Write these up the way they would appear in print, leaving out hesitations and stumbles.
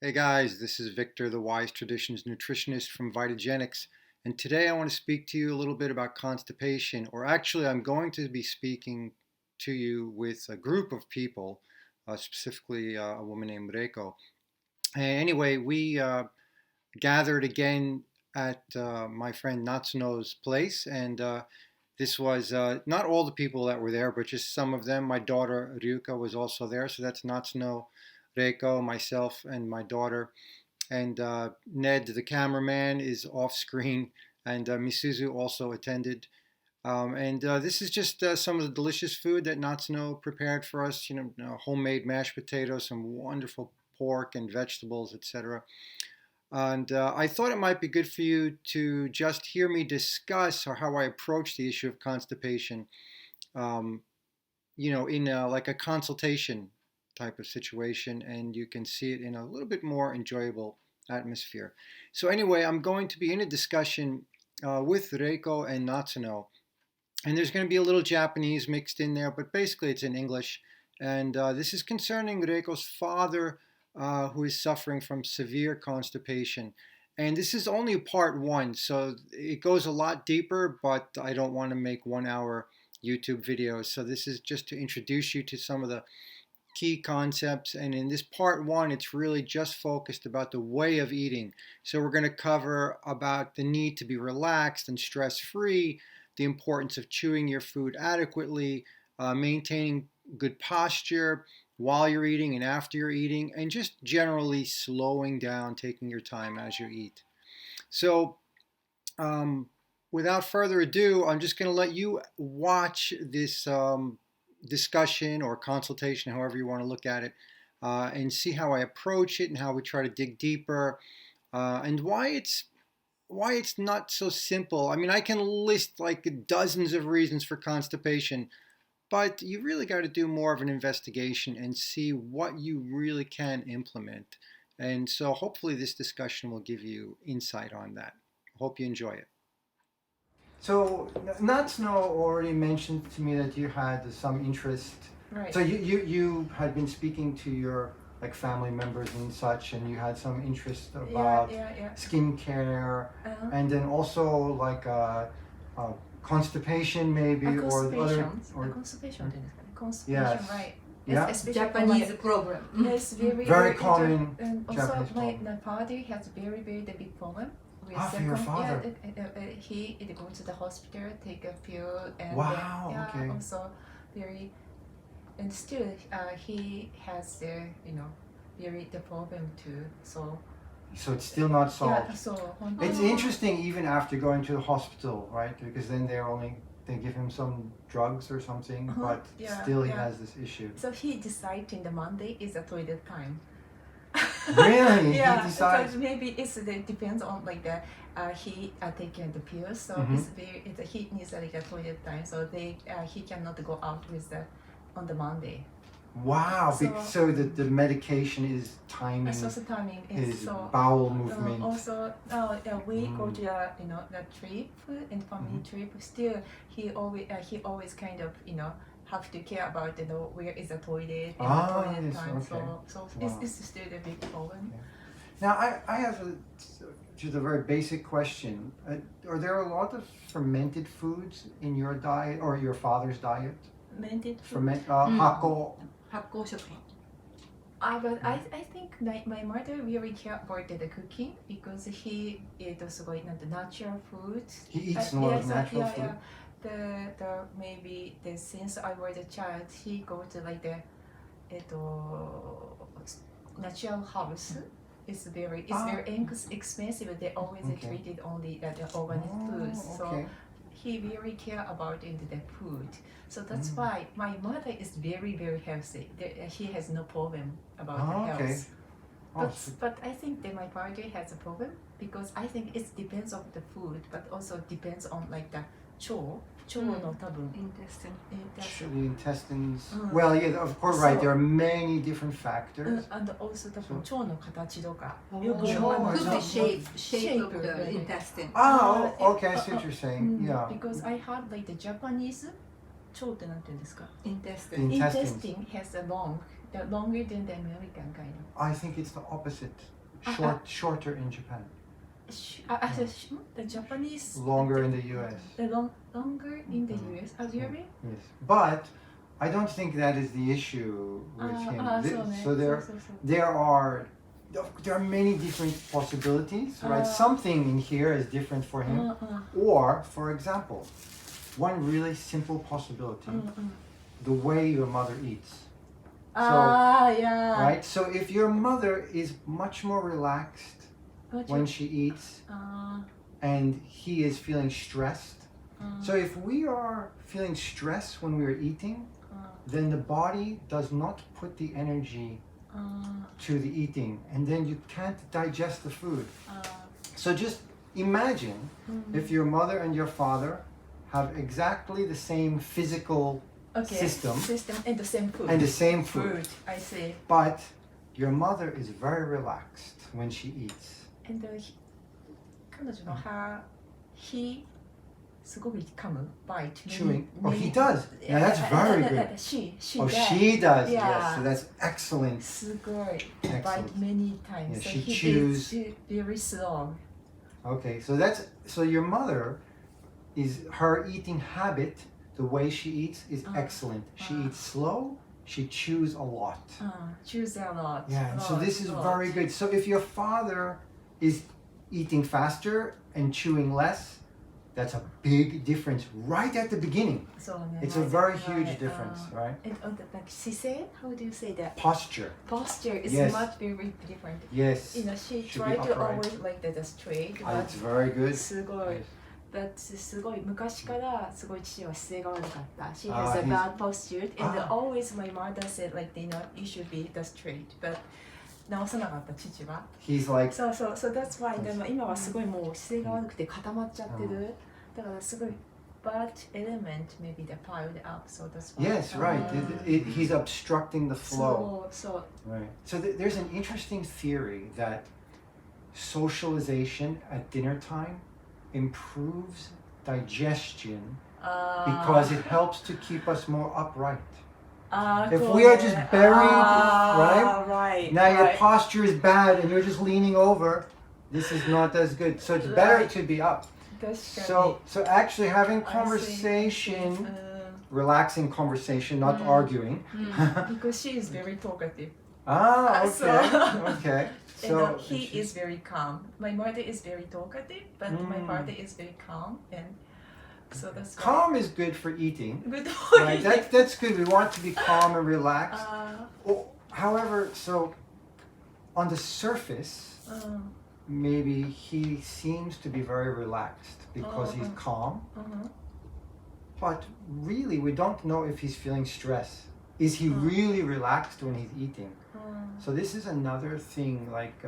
Hey guys, this is Victor, the Wise Traditions nutritionist from Vitagenics, and today I want to speak to you a little bit about constipation, or actually, I'm going to be speaking to you with a group of people, specifically a woman named Reiko. And anyway, we gathered again at my friend Natsuno's place, and this was not all the people that were there, but just some of them. My daughter Ryuka was also there, so that's Natsuno, Reiko, myself, and my daughter. And Ned, the cameraman, is off screen, and Misuzu also attended. And this is just some of the delicious food that Natsuno prepared for us. Homemade mashed potatoes, some wonderful pork and vegetables, etc. And I thought it might be good for you to just hear me discuss or how I approach the issue of constipation. Um, in like a consultation type of situation, and you can see it in a little bit more enjoyable atmosphere. So anyway, I'm going to be in a discussion with Reiko and Natsuno, and there's going to be a little Japanese mixed in there, but basically it's in English. And this is concerning Reiko's father, who is suffering from severe constipation. And this is only part one, so it goes a lot deeper, but I don't want to make 1 hour YouTube videos. So this is just to introduce you to some of the key concepts. And in this part one, it's really just focused about the way of eating. So we're going to cover about the need to be relaxed and stress-free, the importance of chewing your food adequately, maintaining good posture while you're eating and after you're eating, and just generally slowing down, taking your time as you eat. So without further ado, I'm just going to let you watch this discussion or consultation, however you want to look at it, and see how I approach it and how we try to dig deeper, and why it's not so simple. I mean, I can list like dozens of reasons for constipation, but you really got to do more of an investigation and see what you really can implement. And so hopefully this discussion will give you insight on that. Hope you enjoy it. So Natsuno already mentioned to me that you had some interest. Right. So you had been speaking to your like family members and such, and you had some interest about skincare, and then also like constipation maybe, or the other constipation, yes. right? Yeah. Especially Japanese problem. It's Very common. And also Japanese my problem. father has very big problem with For your father. he go to the hospital, take a pill, and Wow, then, okay. also very, and still he has the very the problem too. So it's still not solved. Yeah, so It's interesting even after going to the hospital, right? Because then they give him some drugs or something, but still he has this issue. So he decided in the Monday is a toilet time. Really? Yeah, He decides. so maybe it depends on like the he taking the pills, so he needs like a toilet time, so he cannot go out with on the Monday. Wow. So the medication is timing So the timing is his so. bowel movement. Also, we go to the trip and family trip. Still, he always kind of have to care about where is the toilet and the toilet yes, time. okay. So Wow. it's still a big problem. Now I have just a very basic question. Are there a lot of fermented foods in your diet or your father's diet? Fermented food. Hako. 発酵食品 But I think my mother really care about the cooking because he eats natural food. He eats a lot of natural food. Yeah. Maybe since I was a child, he go to like the natural house. It's very expensive. They always treated only the organic foods. So he really care about the food. So that's why my mother is very healthy. He has no problem about the health. But I think that my father has a problem because I think it depends on the food, but also depends on like the腸の多分 intestine The intestines. Well, yeah, of course, right. There are many different factors. and also 多分腸の形とか Could be shape of the intestine Okay, I see what you're saying. Yeah. Because I had like the Japanese 腸ってなんて言うんですか intestine Intestines. intestine has a long The longer than the American kind of. I think it's the opposite. Shorter in Japan. The Japanese. Longer in the U.S. Longer in the U.S. Really? Yes, but I don't think that is the issue with him. So there are many different possibilities, right? Something in here is different for him. Or, for example, one really simple possibility: the way your mother eats. Right? So if your mother is much more relaxed when she eats, and he is feeling stressed. So if we are feeling stress when we are eating, then the body does not put the energy to the eating, and then you can't digest the food. So just imagine if your mother and your father have exactly the same physical system and the same food. And the same food. I see. But your mother is very relaxed when she eats. And 彼女の歯、he すごく噛む bite. Chewing. Oh, he does. Yeah, that's very good. She oh, does. she does. Yeah. Yes, so that's excellent. すごい Excellent. bite many times. Yeah, so she he chews. eats very slow. Okay, so your mother is her eating habit. The way she eats is excellent. She eats slow. She chews a lot. Chews a lot. Yeah, and so this is very good. So if your father is eating faster and chewing less, that's a big difference right at the beginning. It's a very huge difference, right? And like sisei, how do you say that? Posture. Posture is Yes. much very different. Yes. She Should tried be to upright. always like the straight, It's but very good. すごい。Yes. But すごい昔からすごい父は姿勢が悪かった。She Ah, has a he's- bad posture, and Ah. always my mother said like you should be the straight, but 直さなかった父は。He's like, So that's why でも今はすごいもう姿勢が悪くて固まっちゃってる。だからすごい bad element maybe they piled up, so that's why. yes, right. He's obstructing the flow. So Right. So there's an interesting theory that socialization at dinner time improves digestion because it helps to keep us more upright. If we are just buried, right? Now your posture is bad and you're just leaning over, this is not as good. So it's better to be up. So actually having conversation, relaxing conversation, not arguing. because she is very talkative. Okay. So- Okay. And So he is very calm. My mother is very talkative, but my father is very calm, and so that's why. calm is good for eating. Good Right? That's good. We want to be calm and relaxed. However, so on the surface, maybe he seems to be very relaxed because he's calm. But really, we don't know if he's feeling stress. Is he really relaxed when he's eating? So this is another thing, like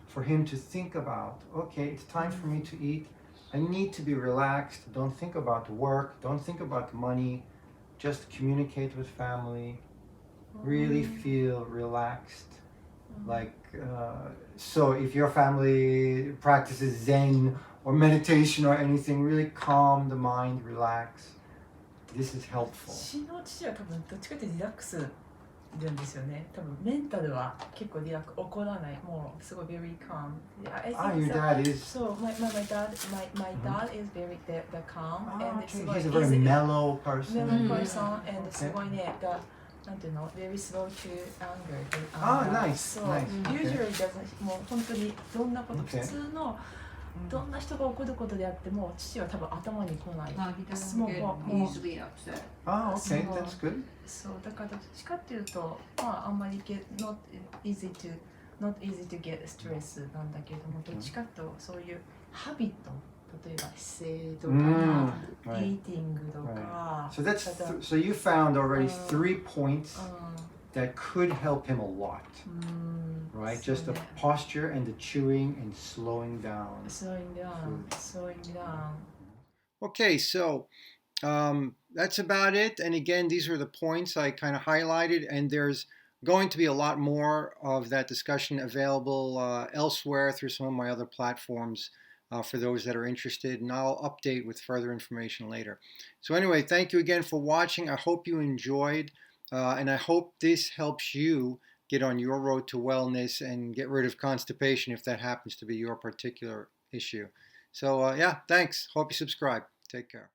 for him to think about. Okay, it's time for me to eat. I need to be relaxed. Don't think about work. Don't think about money. Just communicate with family. Really feel relaxed. Like so, if your family practices Zen or meditation or anything, really calm the mind, relax. This is helpful. 私の父は多分どっちかというとリラックスなんですよね。多分メンタルは結構リラックス怒らない。もうすごい very calm. I think Your dad is. So my dad is very the calm and すごい He's a very mellow person. mellow person and すごいねなんていうの very slow to anger. Nice. So Nice. usually doesn't もう本当にどんなこと Okay. 普通のどんな人が怒ることであっても父は多分頭に来ない。 He doesn't もう get もう easily upset. Okay, So- that's good. そうだからどっちかっていうとまああんまりnot easy to get stress なんだけどもどっちかとそういうハビット例えば姿勢とか、Right. イーティングとか、 So so you found already 3 points う that could help him a lot, ん right? そう Just the ね posture and the chewing and slowing down. slowing down Okay, so that's about it. And again, these are the points I kind of highlighted, and there's going to be a lot more of that discussion available elsewhere through some of my other platforms for those that are interested, and I'll update with further information later. So anyway, thank you again for watching. I hope you enjoyed, And I hope this helps you get on your road to wellness and get rid of constipation if that happens to be your particular issue. So, yeah, thanks. Hope you subscribe. Take care.